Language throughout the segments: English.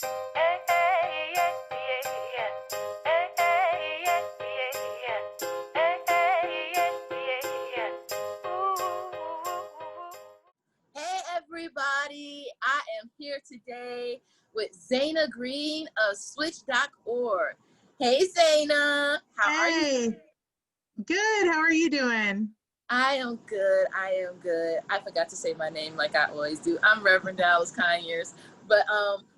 Hey everybody, I am here today with Zaina Greene of Switch.org. Hey Zaina, how are you? Hey, good. How are you doing? I am good. I forgot to say my name like I always do. I'm Reverend Dallas Conyers, but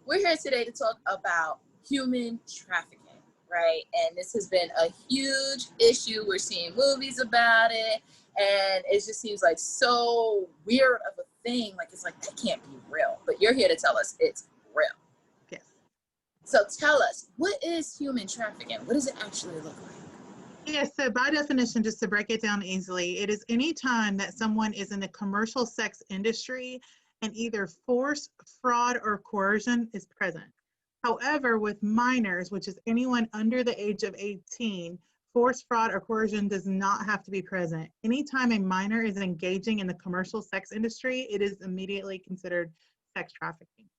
we're here today to talk about human trafficking, right? And this has been a huge issue. We're seeing movies about it, and it just seems like so weird of a thing. Like it's like that can't be real. But you're here to tell us it's real. Yes. So tell us, what is human trafficking? What does it actually look like? Yeah, so by definition, just to break it down easily, it is any time that someone is in the commercial sex industry and either force, fraud, or coercion is present. However, with minors, which is anyone under the age of 18, force, fraud, or coercion does not have to be present. Anytime a minor is engaging in the commercial sex industry, it is immediately considered sex trafficking.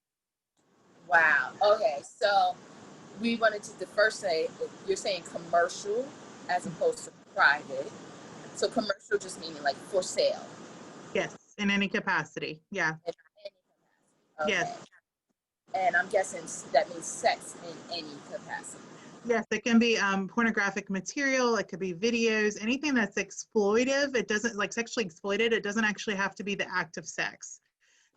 Wow. Okay, so we wanted to first say, you're saying commercial as opposed to private. So commercial just meaning like for sale. Yes, in any capacity. Yeah. In any capacity. Yes. Okay. And I'm guessing that means sex in any capacity. Yes, it can be pornographic material. It could be videos, anything that's exploitive. It doesn't like sexually exploited. It doesn't actually have to be the act of sex.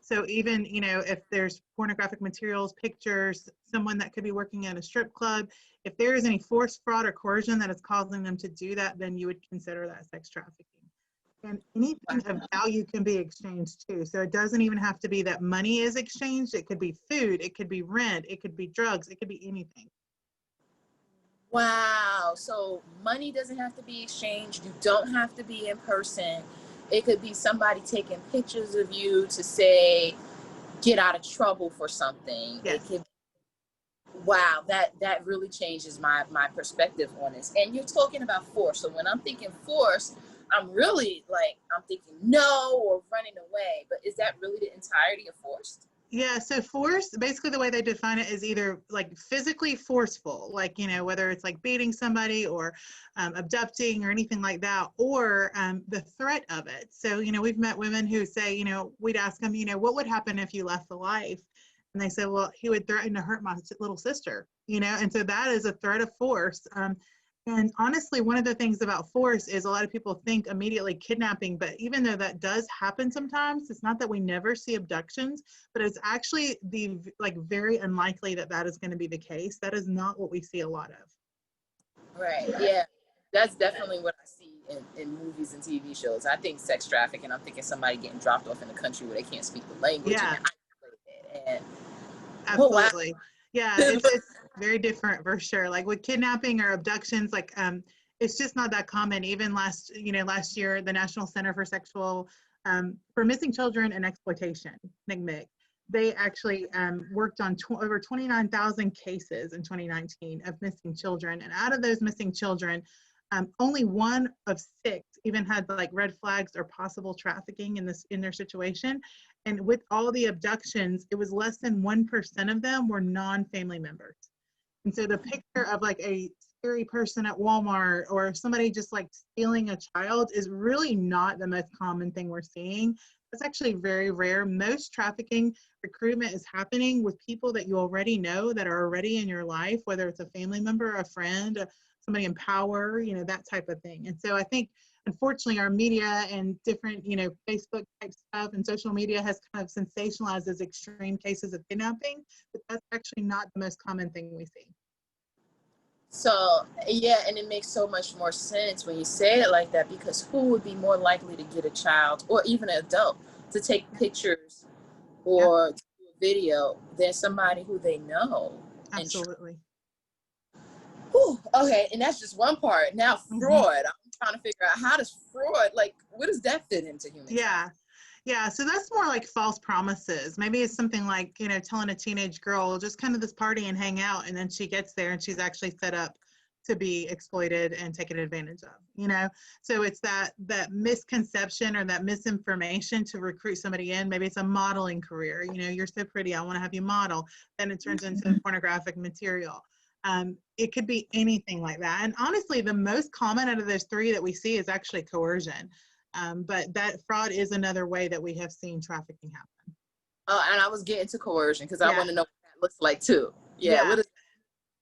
So even, if there's pornographic materials, pictures, someone that could be working at a strip club, if there is any force, fraud, or coercion that is causing them to do that, then you would consider that sex trafficking. And anything of value can be exchanged too. So it doesn't even have to be that money is exchanged. It could be food, it could be rent, it could be drugs, it could be anything. Wow. So money doesn't have to be exchanged. You don't have to be in person. It could be somebody taking pictures of you to say, get out of trouble for something. Yes. It could, wow, that really changes my perspective on this. And you're talking about force. So when I'm thinking force, I'm thinking no or running away. But is that really the entirety of force? Yeah, so force, basically the way they define it is either like physically forceful, like, whether it's like beating somebody or abducting or anything like that, or the threat of it. So, we've met women who say, we'd ask them, what would happen if you left the life? And they say, well, he would threaten to hurt my little sister, and so that is a threat of force. And honestly, one of the things about force is a lot of people think immediately kidnapping, but even though that does happen sometimes, it's not that we never see abductions, but it's actually very unlikely that that is going to be the case. That is not what we see a lot of. Right. Yeah. That's definitely what I see in movies and TV shows. I think sex trafficking, I'm thinking somebody getting dropped off in a country where they can't speak the language. Yeah. And absolutely. Oh, wow. Yeah, it's very different for sure. Like with kidnapping or abductions, it's just not that common. Even last year, the National Center for Missing Children and Exploitation, NCMEC, they actually worked on over 29,000 cases in 2019 of missing children. And out of those missing children, only 1 of 6 even had red flags or possible trafficking in their situation. And with all the abductions, it was less than 1% of them were non-family members. And so the picture of a scary person at Walmart or somebody just stealing a child is really not the most common thing we're seeing. It's actually very rare. Most trafficking recruitment is happening with people that you already know, that are already in your life, whether it's a family member, a friend, somebody in power, that type of thing. And so I think, unfortunately, our media and different, Facebook type stuff and social media has kind of sensationalized those extreme cases of kidnapping, but that's actually not the most common thing we see. So, yeah, and it makes so much more sense when you say it like that, because who would be more likely to get a child or even an adult to take pictures or do a video than somebody who they know? Absolutely. Whew, okay, and that's just one part. Now, fraud. I'm trying to figure out, how does fraud, what does that fit into human trafficking? Yeah, so that's more like false promises. Maybe it's something like, telling a teenage girl, just come to this party and hang out, and then she gets there and she's actually set up to be exploited and taken advantage of, you know? So it's that misconception or that misinformation to recruit somebody in. Maybe it's a modeling career. You know, you're so pretty, I want to have you model. Then it turns into pornographic material. It could be anything like that. And honestly, the most common out of those three that we see is actually coercion. But that fraud is another way that we have seen trafficking happen. And I was getting to coercion because I Yeah. want to know what that looks like too. Yeah. Yeah. What is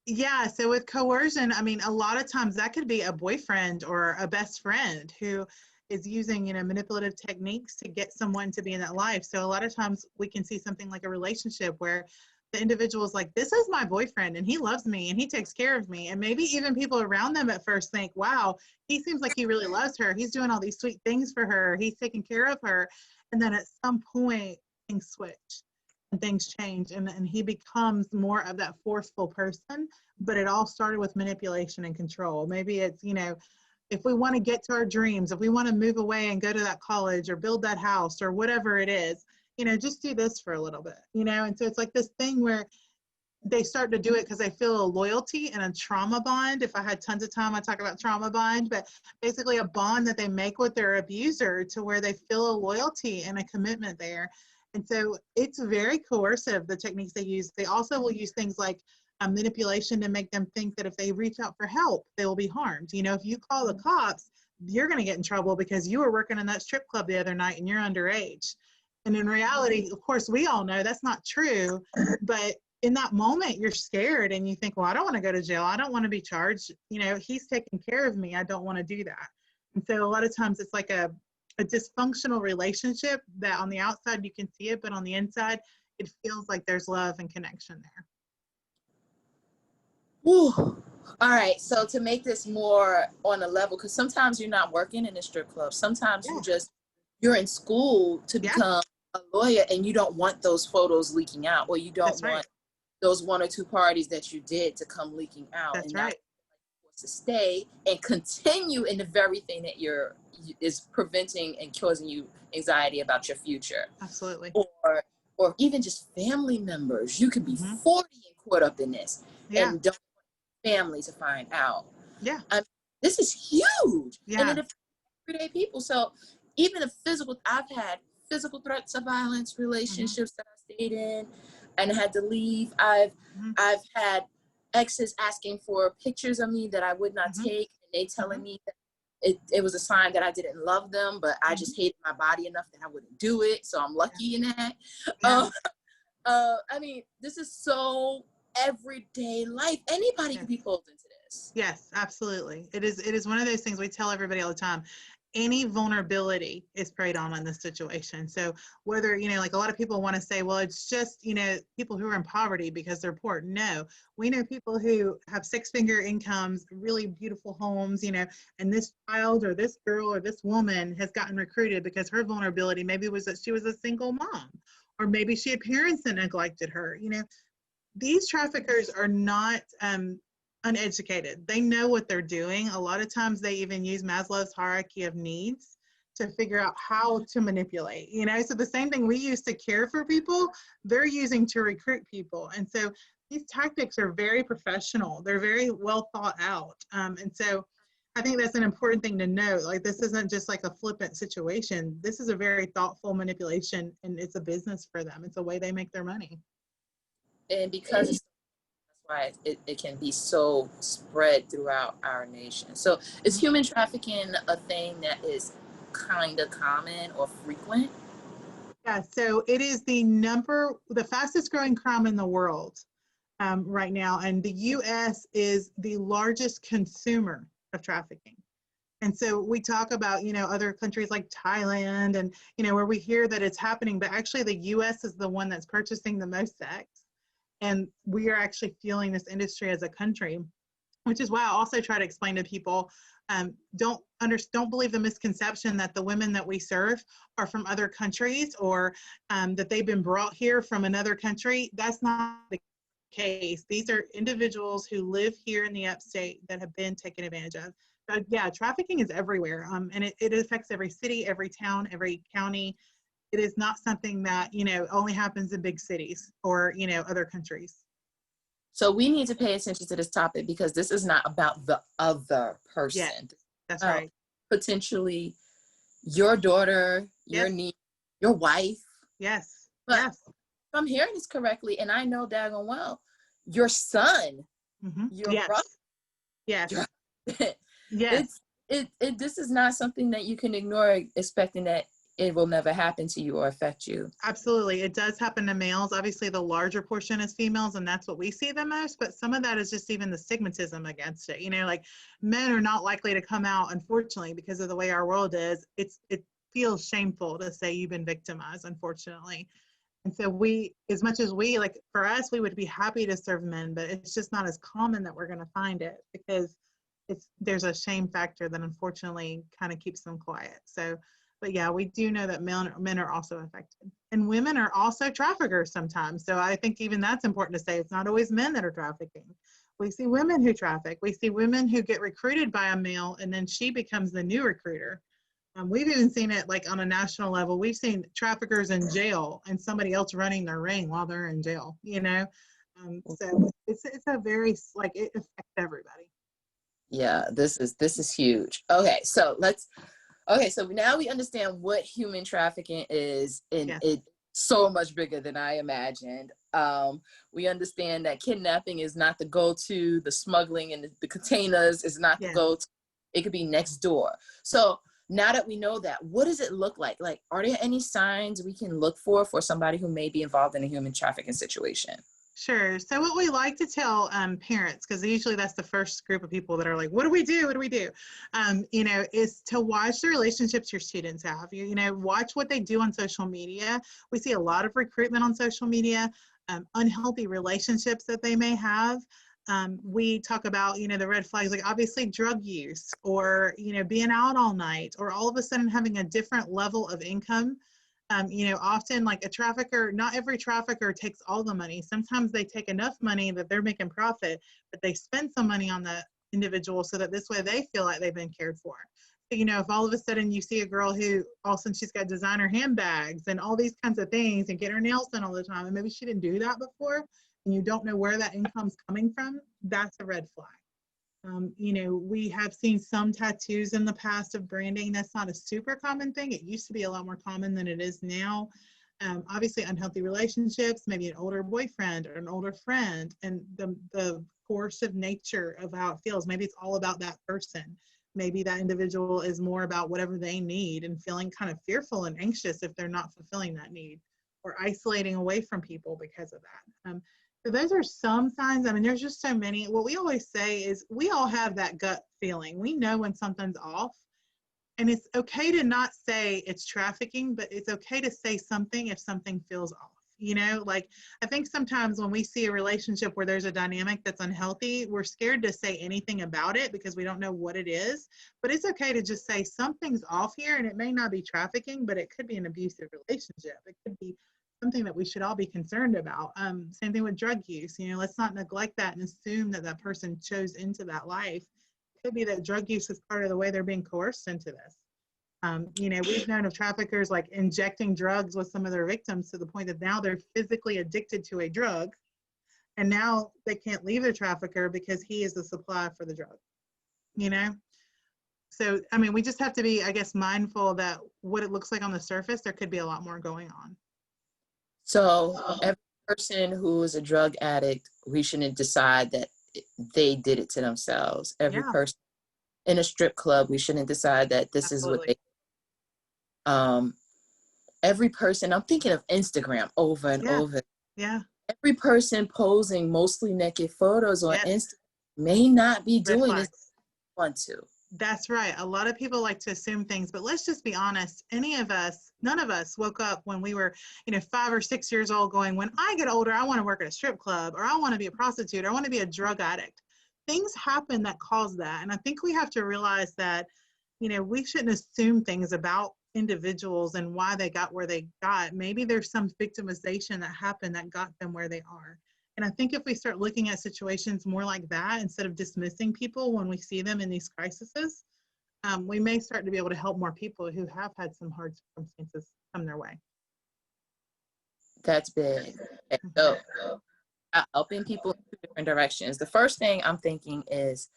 Yeah, so with coercion, I mean, a lot of times that could be a boyfriend or a best friend who is using, you know, manipulative techniques to get someone to be in that life. So a lot of times we can see something like a relationship where the individual is like, this is my boyfriend and he loves me and he takes care of me. And maybe even people around them at first think, wow, he seems like he really loves her. He's doing all these sweet things for her. He's taking care of her. And then at some point, things switch and things change and he becomes more of that forceful person. But it all started with manipulation and control. Maybe it's, you know, if we want to get to our dreams, if we want to move away and go to that college or build that house or whatever it is, you know, just do this for a little bit, you know? And so it's like this thing where they start to do it because they feel a loyalty and a trauma bond. If I had tons of time, I'd talk about trauma bond, but basically a bond that they make with their abuser to where they feel a loyalty and a commitment there. And so it's very coercive, the techniques they use. They also will use things like manipulation to make them think that if they reach out for help, they will be harmed. You know, if you call the cops, you're going to get in trouble because you were working in that strip club the other night and you're underage. And in reality, of course, we all know that's not true, but in that moment, you're scared and you think, well, I don't want to go to jail. I don't want to be charged. You know, he's taking care of me. I don't want to do that. And so a lot of times it's like a dysfunctional relationship that on the outside you can see it, but on the inside, it feels like there's love and connection there. Whew. All right. So to make this more on a level, because sometimes you're not working in a strip club. Sometimes Yeah. you're in school to Yeah, become a lawyer and you don't want those photos leaking out, or you don't that's right. want those one or two parties that you did to come leaking out. That's And now right. you're forced to stay and continue in the very thing that is preventing and causing you anxiety about your future. Absolutely. Or even just family members. You could be 40 and caught up in this Yeah. and don't family to find out. Yeah. This is huge. And Yeah. it affects everyday people. So even I've had physical threats of violence, relationships that I stayed in and had to leave. I've had exes asking for pictures of me that I would not take, and they telling me that it was a sign that I didn't love them, but I just hated my body enough that I wouldn't do it. So I'm lucky in that. Yeah. I mean, this is so everyday life. Anybody could be pulled into this. Yes, absolutely. It is one of those things we tell everybody all the time. Any vulnerability is preyed on in this situation. So whether, you know, like a lot of people want to say, well, it's just, you know, people who are in poverty because they're poor. No, we know people who have six-figure incomes, really beautiful homes, you know, and this child or this girl or this woman has gotten recruited because her vulnerability maybe was that she was a single mom, or maybe she had parents that neglected her. You know, these traffickers are not uneducated. They know what they're doing. A lot of times they even use Maslow's hierarchy of needs to figure out how to manipulate, you know? So the same thing we use to care for people, they're using to recruit people. And so these tactics are very professional. They're very well thought out. And so I think that's an important thing to know. Like, this isn't just like a flippant situation. This is a very thoughtful manipulation, and it's a business for them. It's a way they make their money. And because that's why it can be so spread throughout our nation. So is human trafficking a thing that is kind of common or frequent? Yeah, so it is the fastest growing crime in the world right now. And the US is the largest consumer of trafficking. And so we talk about, you know, other countries like Thailand and, you know, where we hear that it's happening, but actually the US is the one that's purchasing the most sex. And we are actually fueling this industry as a country, which is why I also try to explain to people, don't believe the misconception that the women that we serve are from other countries, or that they've been brought here from another country. That's not the case. These are individuals who live here in the upstate that have been taken advantage of. So yeah, trafficking is everywhere, and it affects every city, every town, every county. It is not something that, you know, only happens in big cities or, you know, other countries. So we need to pay attention to this topic because this is not about the other person. Yes, that's About right. potentially your daughter, your Yes, niece, your wife. yes, But yes. if I'm hearing this correctly, and I know daggone well, your son, your brother, Yes, yes, your, yes. it's this is not something that you can ignore, expecting that it will never happen to you or affect you. Absolutely. It does happen to males. Obviously, the larger portion is females, and that's what we see the most. But some of that is just even the stigmatism against it. You know, like men are not likely to come out, unfortunately, because of the way our world is. It feels shameful to say you've been victimized, unfortunately. And so we, as much as we, like for us, we would be happy to serve men, but it's just not as common that we're going to find it because there's a shame factor that unfortunately kind of keeps them quiet. So, but yeah, we do know that men are also affected, and women are also traffickers sometimes. So I think even that's important to say. It's not always men that are trafficking. We see women who traffic. We see women who get recruited by a male, and then she becomes the new recruiter. We've even seen it like on a national level. We've seen traffickers in jail and somebody else running their ring while they're in jail, you know? So it's a very, like, it affects everybody. Yeah, this is huge. Okay, so now we understand what human trafficking is, and Yes, it's so much bigger than I imagined. We understand that kidnapping is not the go-to, the smuggling and the containers is not the yes. go-to. It could be next door. So now that we know that, what does it look like? Like, are there any signs we can look for somebody who may be involved in a human trafficking situation? Sure. So what we like to tell parents, because usually that's the first group of people that are like, what do we do? What do we do? You know, is to watch the relationships your students have. You know, watch what they do on social media. We see a lot of recruitment on social media, unhealthy relationships that they may have. We talk about, you know, the red flags, like obviously drug use or, you know, being out all night or all of a sudden having a different level of income. You know, often like a trafficker, not every trafficker takes all the money. Sometimes they take enough money that they're making profit, but they spend some money on the individual so that this way they feel like they've been cared for. So, you know, if all of a sudden you see a girl who all of a sudden she's got designer handbags and all these kinds of things and get her nails done all the time, and maybe she didn't do that before, and you don't know where that income's coming from, that's a red flag. You know, we have seen some tattoos in the past of branding. That's not a super common thing. It used to be a lot more common than it is now. Obviously, unhealthy relationships, maybe an older boyfriend or an older friend, and the coercive nature of how it feels. Maybe it's all about that person. Maybe that individual is more about whatever they need and feeling kind of fearful and anxious if they're not fulfilling that need or isolating away from people because of that. So those are some signs. I mean, there's just so many. What we always say is we all have that gut feeling. We know when something's off. And it's okay to not say it's trafficking, but it's okay to say something if something feels off. You know, like I think sometimes when we see a relationship where there's a dynamic that's unhealthy, we're scared to say anything about it because we don't know what it is. But it's okay to just say something's off here, and it may not be trafficking, but it could be an abusive relationship. It could be something that we should all be concerned about. Same thing with drug use. You know, let's not neglect that and assume that that person chose into that life. It could be that drug use is part of the way they're being coerced into this. You know, we've known of traffickers like injecting drugs with some of their victims to the point that now they're physically addicted to a drug, and now they can't leave the trafficker because he is the supply for the drug. You know, so I mean, we just have to be, I guess, mindful that what it looks like on the surface, there could be a lot more going on. So every person who is a drug addict, we shouldn't decide that they did it to themselves. Every Yeah, person in a strip club, we shouldn't decide that this is what absolutely. they um every person, I'm thinking of Instagram over and Yeah, over. yeah, Every person posing mostly naked photos on yes, Instagram may not be red doing this flags. want to. That's right. A lot of people like to assume things, but let's just be honest. Any of us, none of us woke up when we were, you know, 5 or 6 years old going, when I get older, I want to work at a strip club or I want to be a prostitute or I want to be a drug addict. Things happen that cause that. And I think we have to realize that, you know, we shouldn't assume things about individuals and why they got where they got. Maybe there's some victimization that happened that got them where they are. And I think if we start looking at situations more like that, instead of dismissing people when we see them in these crises, we may start to be able to help more people who have had some hard circumstances come their way. That's big. Okay, Mhm. so helping people different directions. The first thing I'm thinking is,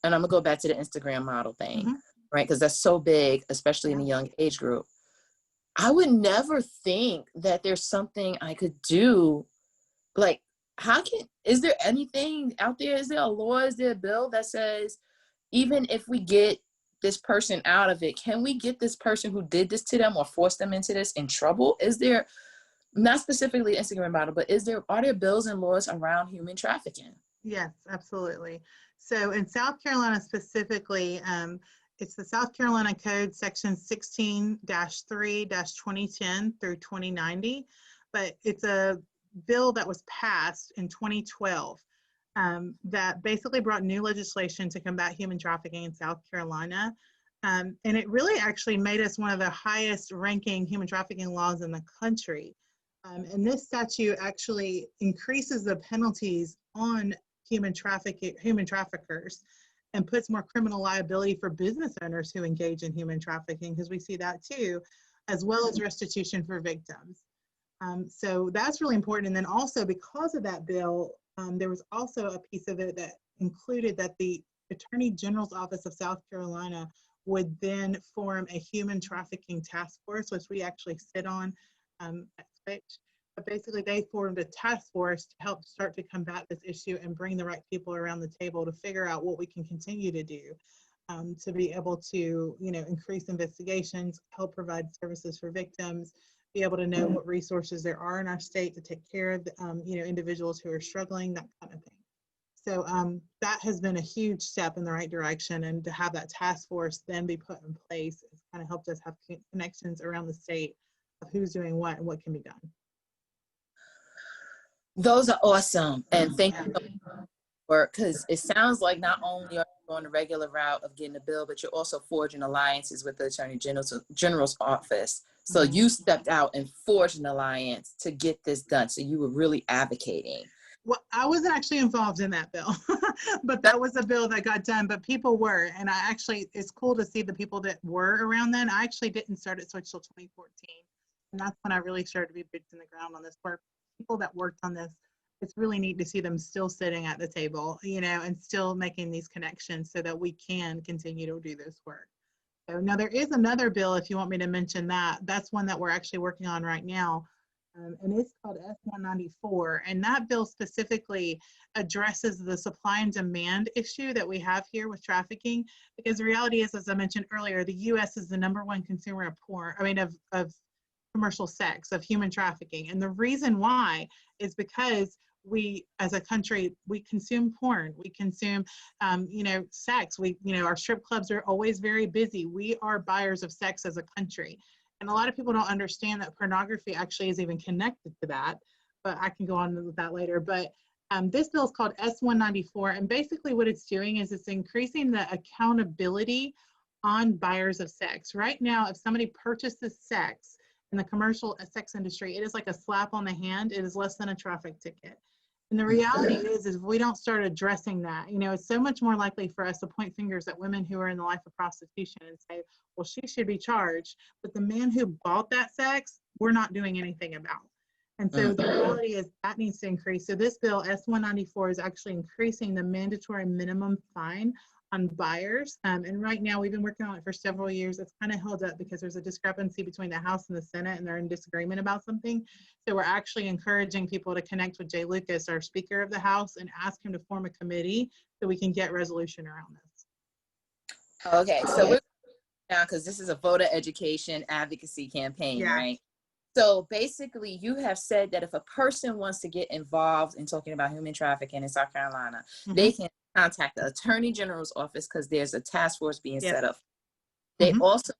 and I'm gonna go back to the Instagram model thing, right? Because that's so big, especially in the young age group. I would never think that there's something I could do. Like, is there anything out there? Is there a law? Is there a bill that says, even if we get this person out of it, can we get this person who did this to them or force them into this in trouble? Is there, not specifically Instagram model, but are there bills and laws around human trafficking? Yes, absolutely. So in South Carolina specifically, it's the South Carolina Code section 16-3-2010 through 2090, but it's a bill that was passed in 2012 that basically brought new legislation to combat human trafficking in South Carolina. And it really actually made us one of the highest ranking human trafficking laws in the country. And this statute actually increases the penalties on human traffickers and puts more criminal liability for business owners who engage in human trafficking, because we see that too, as well as restitution for victims. So that's really important. And then also, because of that bill, there was also a piece of it that included that the Attorney General's Office of South Carolina would then form a human trafficking task force, which we actually sit on at Switch. But basically, they formed a task force to help start to combat this issue and bring the right people around the table to figure out what we can continue to do to be able to, increase investigations, help provide services for victims, be able to know what resources there are in our state to take care of, individuals who are struggling, that kind of thing. So that has been a huge step in the right direction, and to have that task force then be put in place has kind of helped us have connections around the state of who's doing what and what can be done. Those are awesome, and thank you for, because it sounds like not only are you on the regular route of getting a bill, but you're also forging alliances with the Attorney General's office. So you stepped out and forged an alliance to get this done. So you were really advocating. Well, I wasn't actually involved in that bill, but that was a bill that got done, but people were. And it's cool to see the people that were around then. I actually didn't start at Switch till 2014. And that's when I really started to be boots in the ground on this work. People that worked on this, it's really neat to see them still sitting at the table, and still making these connections so that we can continue to do this work. So now there is another bill, if you want me to mention that. That's one that we're actually working on right now. And it's called S194. And that bill specifically addresses the supply and demand issue that we have here with trafficking. Because the reality is, as I mentioned earlier, the US is the #1 consumer of of commercial sex, of human trafficking. And the reason why is because we, as a country, we consume porn, we consume, sex. Our strip clubs are always very busy. We are buyers of sex as a country. And a lot of people don't understand that pornography actually is even connected to that, but I can go on with that later. But this bill is called S194. And basically what it's doing is it's increasing the accountability on buyers of sex. Right now, if somebody purchases sex in the commercial sex industry, it is like a slap on the hand. It is less than a traffic ticket. And the reality is if we don't start addressing that, it's so much more likely for us to point fingers at women who are in the life of prostitution and say, well, she should be charged. But the man who bought that sex, we're not doing anything about. And so the reality is that needs to increase. So this bill, S194, is actually increasing the mandatory minimum fine on buyers. And right now, we've been working on it for several years. It's kind of held up because there's a discrepancy between the House and the Senate, and they're in disagreement about something. So we're actually encouraging people to connect with Jay Lucas, our Speaker of the House, and ask him to form a committee so we can get resolution around this. Okay, so we're now, because this is a voter education advocacy campaign, right? So basically, you have said that if a person wants to get involved in talking about human trafficking in South Carolina, they can contact the Attorney General's office because there's a task force being set up. They also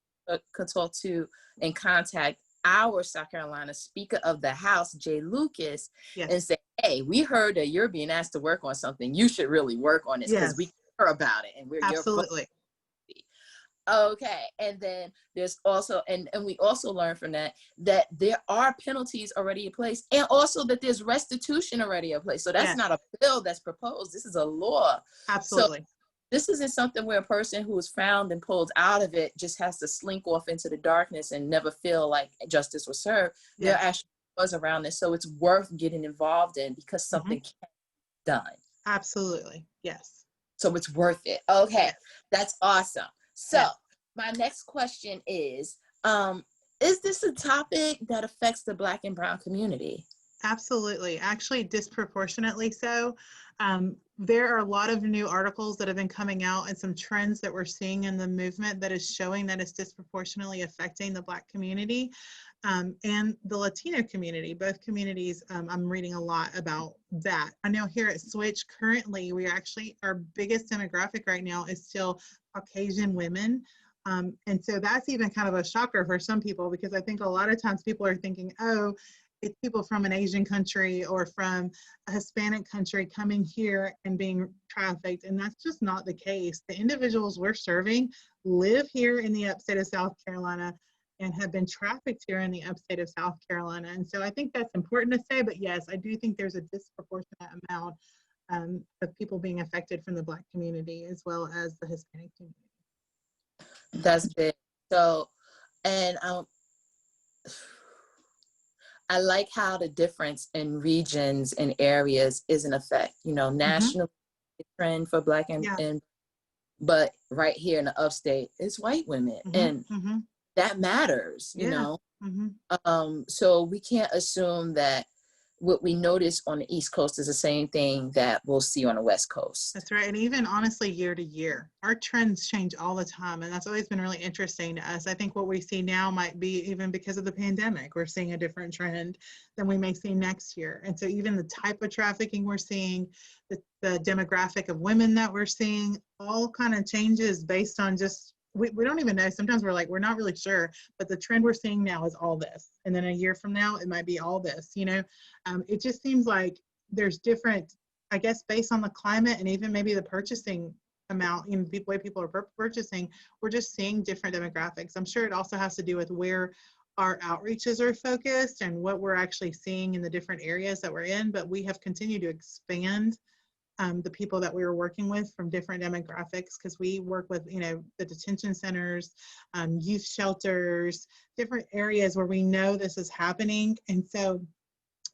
could talk to and contact our South Carolina Speaker of the House, Jay Lucas, and say, hey, we heard that you're being asked to work on something. You should really work on this because we care about it. And we're absolutely. Okay, and then there's also, and we also learned from that there are penalties already in place, and also that there's restitution already in place. So that's not a bill that's proposed. This is a law. Absolutely. So this isn't something where a person who is found and pulled out of it just has to slink off into the darkness and never feel like justice was served. There actually was around this. So it's worth getting involved in because something can done. Absolutely. Yes. So it's worth it. Okay, Yes. that's awesome. So Yes. my next question is this a topic that affects the Black and Brown community? Absolutely. Actually, disproportionately so. There are a lot of new articles that have been coming out and some trends that we're seeing in the movement that is showing that it's disproportionately affecting the Black community and the Latino community. Both communities, I'm reading a lot about that. I know here at Switch, currently, our biggest demographic right now is still Caucasian women. And so that's even kind of a shocker for some people, because I think a lot of times people are thinking, oh, it's people from an Asian country or from a Hispanic country coming here and being trafficked. And that's just not the case. The individuals we're serving live here in the upstate of South Carolina and have been trafficked here in the upstate of South Carolina. And so I think that's important to say, but yes, I do think there's a disproportionate amount of people being affected from the Black community as well as the Hispanic community. That's big. So, and I like how the difference in regions and areas is an effect. You know, national trend for Black and but right here in the upstate, it's white women, and that matters. You know, so we can't assume that what we notice on the East Coast is the same thing that we'll see on the West Coast. That's right. And even honestly, year to year, our trends change all the time. And that's always been really interesting to us. I think what we see now might be even because of the pandemic, we're seeing a different trend than we may see next year. And so even the type of trafficking we're seeing, the demographic of women that we're seeing, all kind of changes based on just, we don't even know. Sometimes we're like, we're not really sure, but the trend we're seeing now is all this. And then a year from now, it might be all this, you know. It just seems like there's different, I guess, based on the climate and even maybe the purchasing amount, you know, the way people are purchasing, we're just seeing different demographics. I'm sure it also has to do with where our outreaches are focused and what we're actually seeing in the different areas that we're in, but we have continued to expand the people that we were working with from different demographics, because we work with, you know, the detention centers, youth shelters, different areas where we know this is happening. And so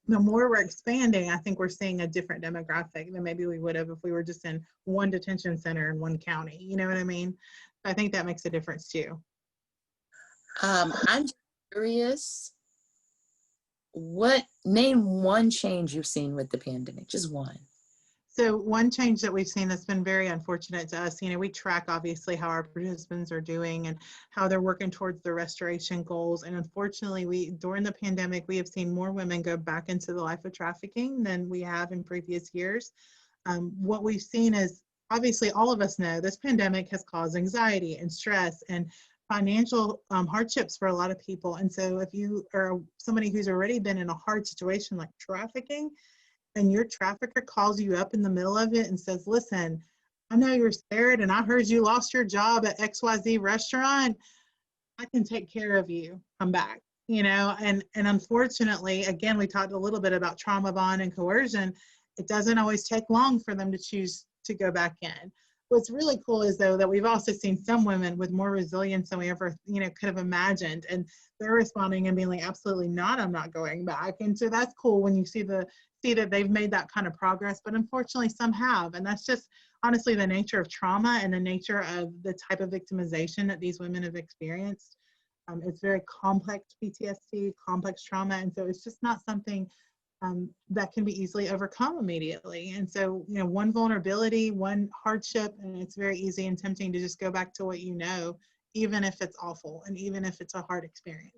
the more we're expanding, I think we're seeing a different demographic than maybe we would have if we were just in one detention center in one county. You know what I mean? I think that makes a difference too. I'm curious, name one change you've seen with the pandemic, just one. So one change that we've seen that's been very unfortunate to us, you know, we track obviously how our participants are doing and how they're working towards their restoration goals. And unfortunately, during the pandemic, we have seen more women go back into the life of trafficking than we have in previous years. What we've seen is, obviously all of us know this pandemic has caused anxiety and stress and financial hardships for a lot of people. And so if you are somebody who's already been in a hard situation like trafficking, and your trafficker calls you up in the middle of it and says, listen, I know you're scared and I heard you lost your job at XYZ restaurant. I can take care of you. Come back. You know, and unfortunately, again, we talked a little bit about trauma bond and coercion. It doesn't always take long for them to choose to go back in. What's really cool is, though, that we've also seen some women with more resilience than we ever, you know, could have imagined. And they're responding and being like, absolutely not, I'm not going back. And so that's cool when you see that they've made that kind of progress. But unfortunately, some have. And that's just honestly the nature of trauma and the nature of the type of victimization that these women have experienced. It's very complex PTSD, complex trauma. And so it's just not something that can be easily overcome immediately. And so, you know, one vulnerability, one hardship, and it's very easy and tempting to just go back to what you know, even if it's awful and even if it's a hard experience.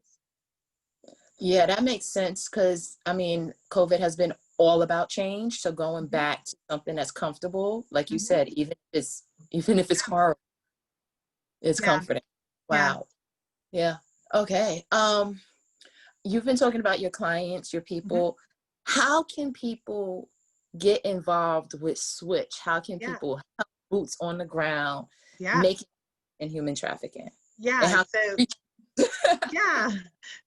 Yeah, that makes sense, because I mean, COVID has been all about change. So going back to something that's comfortable, like you said, even if it's hard, it's comforting. Wow. Yeah. Okay. You've been talking about your clients, your people. How can people get involved with Switch? How can people help boots on the ground make it in human trafficking?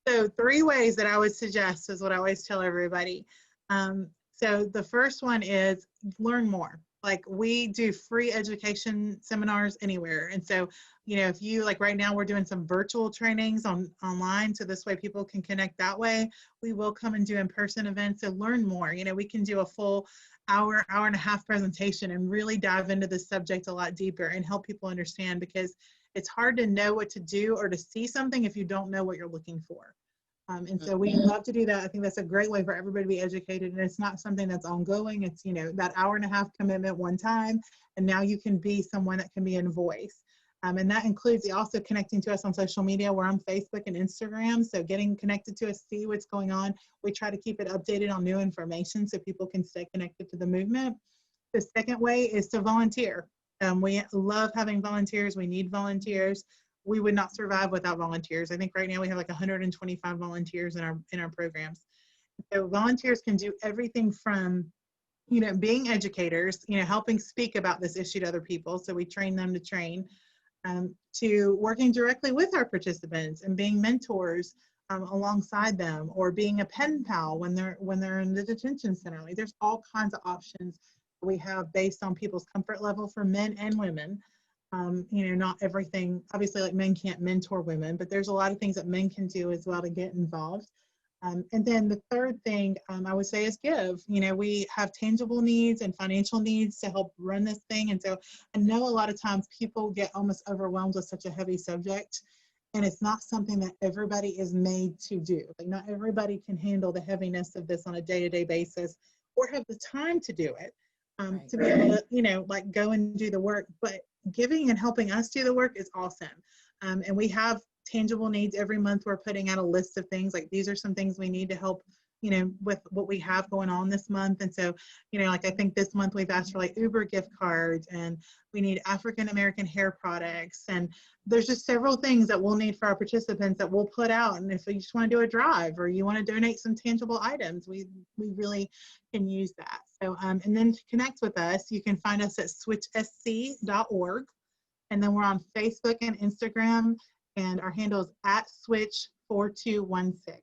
So 3 ways that I would suggest is what I always tell everybody. So the first one is learn more. Like, we do free education seminars anywhere. And so, you know, if you, like right now, we're doing some virtual trainings online. So this way people can connect that way. We will come and do in-person events. So learn more. You know, we can do a full hour and a half presentation and really dive into the subject a lot deeper and help people understand, because it's hard to know what to do or to see something if you don't know what you're looking for. And so we love to do that. I think that's a great way for everybody to be educated, and it's not something that's ongoing. It's, you know, that hour and a half commitment one time, and now you can be someone that can be in voice. And that includes also connecting to us on social media. We're on Facebook and Instagram, so getting connected to us, see what's going on. We try to keep it updated on new information so people can stay connected to the movement. The second way is to volunteer. We love having volunteers. We need volunteers. We would not survive without volunteers. I think right now we have like 125 volunteers in our programs. So volunteers can do everything from, you know, being educators, you know, helping speak about this issue to other people. So we train them to train, to working directly with our participants and being mentors alongside them, or being a pen pal when they're in the detention center. Like, there's all kinds of options we have based on people's comfort level for men and women. You know, not everything, obviously, like men can't mentor women, but there's a lot of things that men can do as well to get involved. And then the third thing I would say is give. You know, we have tangible needs and financial needs to help run this thing. And so I know a lot of times people get almost overwhelmed with such a heavy subject, and it's not something that everybody is made to do. Like, not everybody can handle the heaviness of this on a day-to-day basis or have the time to do it, Right. to be able to, you know, like go and do the work. But giving and helping us do the work is awesome. And we have tangible needs every month. We're putting out a list of things like, these are some things we need to help, you know, with what we have going on this month. And so, you know, like I think this month we've asked for like Uber gift cards, and we need African American hair products, and there's just several things that we'll need for our participants that we'll put out. And if you just want to do a drive or you want to donate some tangible items, we really can use that. So and then to connect with us, you can find us at switchsc.org. And then we're on Facebook and Instagram, and our handle is at switch4216.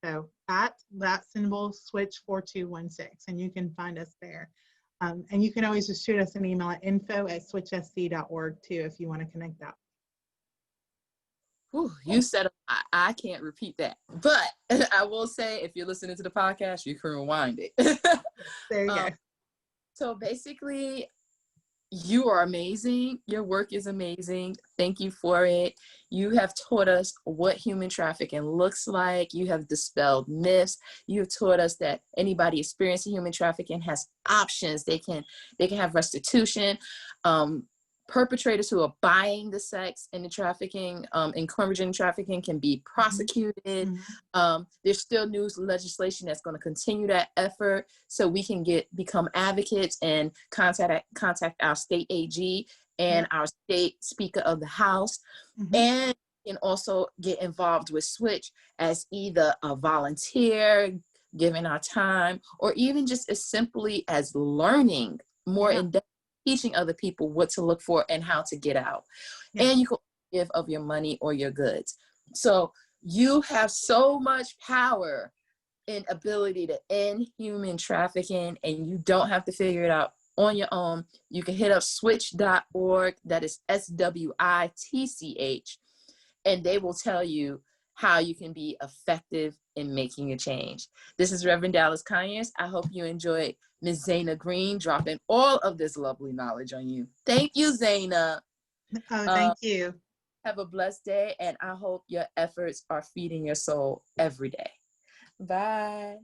So at that symbol, switch4216, and you can find us there. And you can always just shoot us an email at info@switchsc.org too if you want to connect out. Whew, you said a lot. I can't repeat that, but I will say, if you're listening to the podcast, you can rewind it. There you go. So basically, you are amazing. Your work is amazing. Thank you for it. You have taught us what human trafficking looks like. You have dispelled myths. You have taught us that anybody experiencing human trafficking has options. They can have restitution. Perpetrators who are buying the sex and the trafficking, encouraging trafficking, can be prosecuted. There's still new legislation that's going to continue that effort, so we can become advocates and contact our state AG and our state Speaker of the House, and can also get involved with Switch as either a volunteer, giving our time, or even just as simply as learning more in depth, teaching other people what to look for and how to get out. And you can give of your money or your goods. So you have so much power and ability to end human trafficking, and you don't have to figure it out on your own. You can hit up switch.org, that is SWITCH, and they will tell you how you can be effective in making a change. This is Reverend Dallas Conyers. I hope you enjoyed Ms. Zaina Greene dropping all of this lovely knowledge on you. Thank you, Zaina. Oh, thank you. Have a blessed day, and I hope your efforts are feeding your soul every day. Bye.